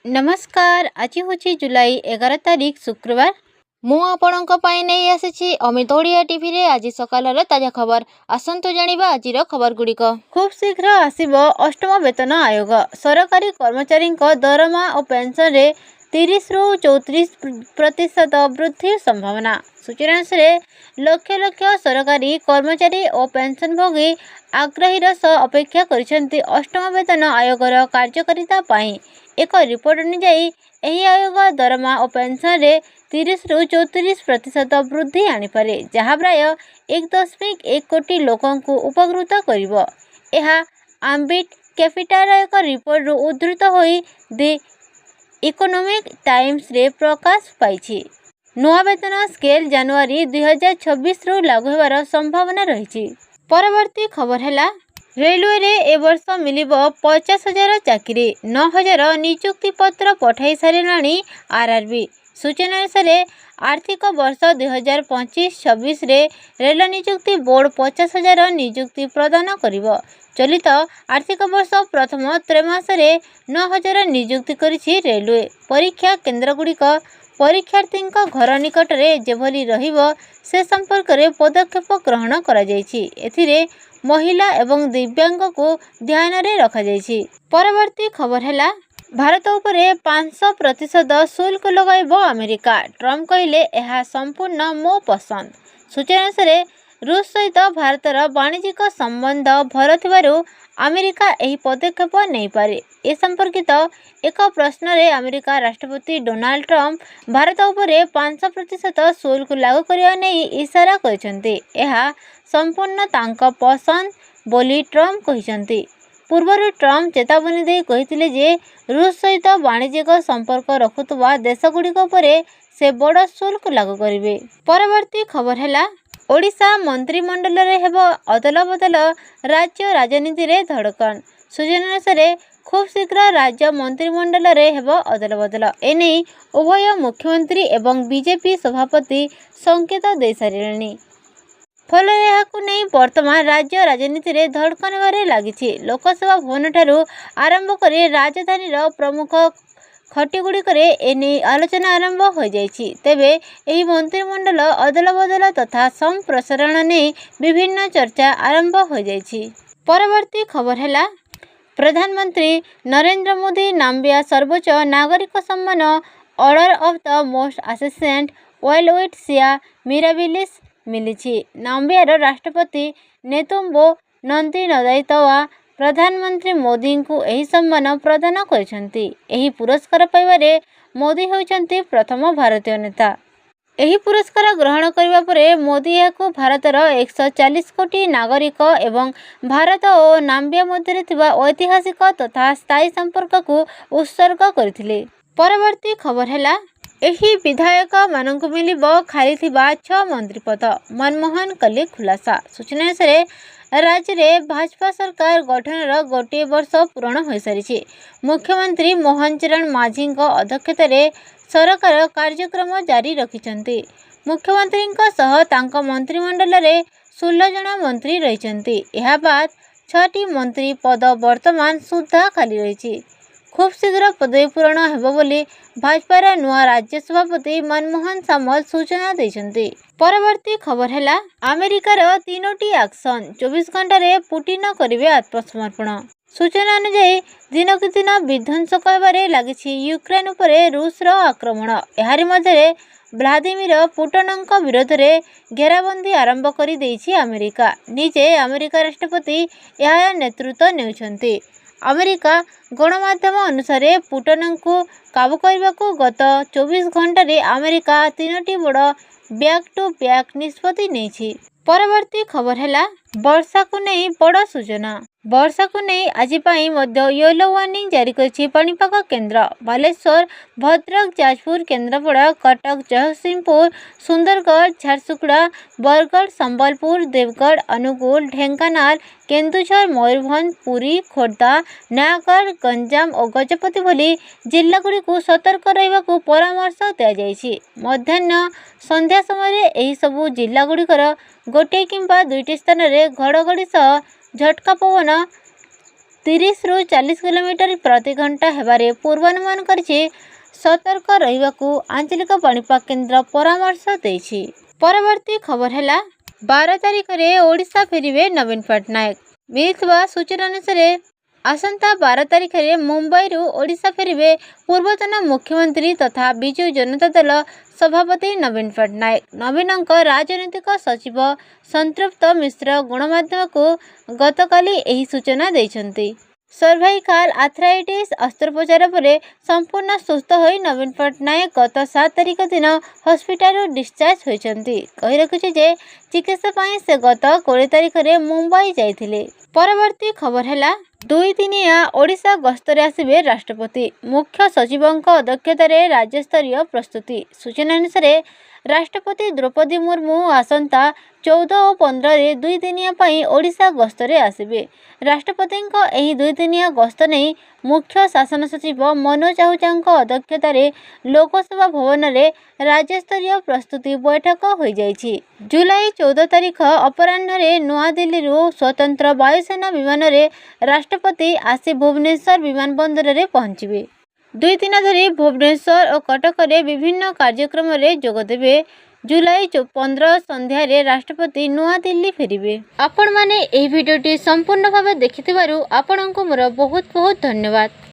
नमस्कार। आज हूँ जुलाई 11 तारीख शुक्रवार। मु आपणों नहीं आसी अमित ओडिया टीवी रे आज सकाल ताजा खबर। आसतु जानिबा आजिर खबर गुड़िक। खूब शीघ्र आसिब अष्टम वेतन आयोग। सरकारी कर्मचारी दरमा और पेंशन रे 30 रु 34% वृद्धि संभावना। सूचना अनुसार लक्ष लक्ष सरकारी कर्मचारी और पेंशनभोगी आग्रहीर सह अपेक्षा करिसेंती अष्टम वेतन आयोगर कार्यकारिता पाई। एक रिपोर्ट अनुଯାୟୀ ଏହି आयोग दरमा और पेंशन रे 30 रु 34% वृद्धि आनीपारे, जहाँ प्राय 1.1 कोटी लोकों को उपकृत करिवो। यह आम्बिट कैपिटाल एक रिपोर्ट रु उद्धृत होई दि इकोनॉमिक टाइम्स रे प्रकाश पाई। नया वेतन स्केल जनवरी 2026 रु लागू होवार संभावना रही। परवर्ती खबर है रेलवे रे ए वर्ष मिलिब 50,000 चाकरी। 9,000 नियुक्ति पत्र पठाई सारे आरआरबी। सूचना अनुसार आर्थिक वर्ष 2025-26 रे रेल नियुक्ति बोर्ड 50,000 नियुक्ति प्रदान करिवो। चलित आर्थिक वर्ष प्रथम त्रैमासरे 9,000 नियुक्ति करिछि रेलवे। परीक्षा केन्द्र गुड़िक परीक्षार्थी घर निकट में जेभली रहिबो से संपर्क में पदक्षेप ग्रहण करा जायछि। एथिरे महिला एवं दिव्यांग को ध्यान में रखा जायछि। परवर्ती खबर है भारत उपरे 500% शुल्क लगाइब अमेरिका। ट्रम्प कहले यह संपूर्ण मो पसंद। सूचना अनुसार रूस सहित भारतर वाणिज्यिक संबंध भर थिबारु अमेरिका एही पदक्षेप नहीं पारे। ए संपर्कित एक प्रश्न रे अमेरिका राष्ट्रपति डोनाल्ड ट्रम्प भारत उपरे 500% शुल्क लागू करने नहीं इशारा करिसेंती। यह संपूर्ण तांका पसंद बोली ट्रम्प कहिसेंती। पूर्वर ट्रम्प चेतावनी दे कहिथिले जे रूस सहित वाणिज्यिक संपर्क रखुवा देशगुड़िक उपरे से बड़ शुल्क लागू करिवे। परवर्ती खबर है ओडिशा मंत्रिमंडल रे हेबो अदल बदल। राज्य राजनीति रे धड़कन। सूचना अनुसार खूब शीघ्र राज्य मंत्रिमंडल रे हेबो अदल बदल। एने उभय मुख्यमंत्री एवं बीजेपी सभापति संकेत दे सारिलेनी। फल नहीं वर्तमान राज्य राजनीति रे धड़कन बारे लगी। लोकसभा भवन ठारू आरंभ कर राजधानी प्रमुख खटीगुड़िक एने आलोचना आरंभ हो जाइछि। तेबे एही मंत्रिमंडल अदल बदल तथा संप्रसारण नहीं विभिन्न चर्चा आरंभ हो जाइछि। परवर्ती खबर है प्रधानमंत्री नरेंद्र मोदी नाम्बिया सर्वोच्च नागरिक सम्मान order of the most assistant Welwitschia mirabilis मिली। नाम्बियार राष्ट्रपति नेतुम्बो नंदी नदायितवा प्रधानमंत्री मोदी को यही सम्मान प्रदान करछंती। एही पुरस्कार पाइबारे मोदी होइछंती प्रथम भारतीय नेता। एही पुरस्कार ग्रहण करिबा परे मोदी याकू भारतर 140 कोटी नागरिक एवं भारत और नाम्बिया मध्य थिबा ऐतिहासिक तथा स्थायी संपर्क को उत्सर्ग करथिले। परवर्ती खबर है एही विधायक मानक मिलिब खाली थिबा 6 मंत्री पद। मनमोहन कले खुलासा। सूचना अनुसार राज्य में भाजपा सरकार गठनर गोटे वर्ष पूर्ण हो सारी। मुख्यमंत्री मोहन चरण माझी अध्यक्षत सरकार कार्यक्रम जारी रखिछंती। मुख्यमंत्री सह तांका मंत्रिमंडल रे 16 जन मंत्री रहिछंती। यह बाद 6टी मंत्री पद वर्तमान सुधा खाली रही। खूब शीघ्र पदवी पूरण हेबो बोली भाजपार नुआ राज्य सभापति मनमोहन सामल सूचना देछंती। परवर्ती खबर है अमेरिकार 3टी एक्शन 24 घंटा रे पुटिन करिवे आत्मसमर्पण। सूचना अनुଯାୟୀ दिनक दिन विध्वंस कहबारे लागिछि यूक्रेन उपरे रूस रो आक्रमण। एहारी मध्यरे व्लादिमीर पुटिनଙ୍କ विरोध में घेराबंदी आरंभ कर देछि अमेरिका। निजे अमेरिका राष्ट्रपति यह नेतृत्व नेउछंती। अमेरिका गणमाध्यम अनुसार पुटिन को काबू करने को गत 24 घंटा रे अमेरिका 3टी बड़ बैक टू बैक निष्पत्ति नेछि। परवर्ती खबर है वर्षा को नहीं बड़ सूचना। वर्षा को नहीं आज येलो वार्निंग जारी करिछि पाणीपाग केन्द्र। बालेश्वर भद्रक जाजपुर केन्द्रापड़ा कटक जगतसिंहपुर सुंदरगढ़ झारसुगुड़ा बरगढ़ संबलपुर देवगढ़ अनुगुल ढेंकानाल केन्दुझर मयूरभंज पुरी खोर्धा नयागढ़ गंजाम और गजपति भली जिलागुड़ी को सतर्क रहिबाकू परामर्श दिया जायछि। मध्याह्न संध्या समय एही सबु जिलागुड़िकर गोटे किंबा 2टी स्थान रे घड़घड़ी सह झटका पवन 30 ରୁ 40 କିଲୋମିଟର ପ୍ରତି ଘଣ୍ଟା ହେବାରେ ପୂର୍ବାନୁମାନ କରିଛି। ସତର୍କ ରହିବାକୁ ଆଞ୍ଚଳିକ ପାଣିପାଗ କେନ୍ଦ୍ର ପରାମର୍ଶ ଦେଇଛି। ପରବର୍ତ୍ତୀ ଖବର ହେଲା 12 ତାରିଖରେ ଓଡ଼ିଶା ଫେରିବେ ନବୀନ ପଟ୍ଟନାୟକ। ମିଳିଥିବା ସୂଚନା ଅନୁସାରେ ଆସନ୍ତା 12 ତାରିଖରେ ମୁମ୍ବାଇରୁ ଓଡ଼ିଶା ଫେରିବେ ପୂର୍ବତନ ମୁଖ୍ୟମନ୍ତ୍ରୀ ତଥା ବିଜୁ ଜନତା ଦଳ ସଭାପତି ନବୀନ ପଟ୍ଟନାୟକ। ନବୀନଙ୍କ ରାଜନୈତିକ ସଚିବ ସନ୍ତୃପ୍ତ ମିଶ୍ର ଗଣମାଧ୍ୟମକୁ ଗତକାଲି ଏହି ସୂଚନା ଦେଇଛନ୍ତି। ସର୍ଭାଇକାଲ ଆର୍ଥ୍ରାଇଟିସ୍ ଅସ୍ତ୍ରୋପଚାର ପରେ ସମ୍ପୂର୍ଣ୍ଣ ସୁସ୍ଥ ହୋଇ ନବୀନ ପଟ୍ଟନାୟକ ଗତ 7 ତାରିଖ ଦିନ ହସ୍ପିଟାଲରୁ ଡିସଚାର୍ଜ ହୋଇଛନ୍ତି। କହି ରଖୁଛି ଯେ ଚିକିତ୍ସା ପାଇଁ ସେ ଗତ 20 ତାରିଖରେ ମୁମ୍ବାଇ ଯାଇଥିଲେ। ପରବର୍ତ୍ତୀ ଖବର ହେଲା 2 ଦିନିଆ ଓଡ଼ିଶା ଗସ୍ତରେ ଆସିବେ ରାଷ୍ଟ୍ରପତି। ମୁଖ୍ୟ ସଚିବଙ୍କ ଅଧ୍ୟକ୍ଷତାରେ ରାଜ୍ୟସ୍ତରୀୟ ପ୍ରସ୍ତୁତି। ସୂଚନା ଅନୁସାରେ ରାଷ୍ଟ୍ରପତି ଦ୍ରୌପଦୀ ମୁର୍ମୁ ଆସନ୍ତା 14 ଓ 15ରେ 2 ଦିନିଆ ପାଇଁ ଓଡ଼ିଶା ଗସ୍ତରେ ଆସିବେ। ରାଷ୍ଟ୍ରପତିଙ୍କ ଏହି 2 ଦିନିଆ ଗସ୍ତ ନେଇ ମୁଖ୍ୟ ଶାସନ ସଚିବ ମନୋଜ ଆହୁଜାଙ୍କ ଅଧ୍ୟକ୍ଷତାରେ ଲୋକସେବା ଭବନରେ ରାଜ୍ୟସ୍ତରୀୟ ପ୍ରସ୍ତୁତି ବୈଠକ ହୋଇଯାଇଛି। ଜୁଲାଇ 14 ତାରିଖ ଅପରାହ୍ନରେ ନୂଆଦିଲ୍ଲୀରୁ ସ୍ୱତନ୍ତ୍ର ବାୟୁସେନା ବିମାନରେ ରାଷ୍ଟ୍ରପତି ଆସି ଭୁବନେଶ୍ୱର ବିମାନବନ୍ଦରରେ ପହଞ୍ଚିବେ। 2 ଦିନ ଧରି ଭୁବନେଶ୍ୱର ଓ କଟକରେ ବିଭିନ୍ନ କାର୍ଯ୍ୟକ୍ରମରେ ଯୋଗଦେବେ। ଜୁଲାଇ 15 ସନ୍ଧ୍ୟାରେ ରାଷ୍ଟ୍ରପତି ନୂଆଦିଲ୍ଲୀ ଫେରିବେ। ଆପଣମାନେ ଏହି ଭିଡ଼ିଓଟି ସମ୍ପୂର୍ଣ୍ଣ ଭାବେ ଦେଖିଥିବାରୁ ଆପଣଙ୍କୁ ମୋର ବହୁତ ବହୁତ ଧନ୍ୟବାଦ।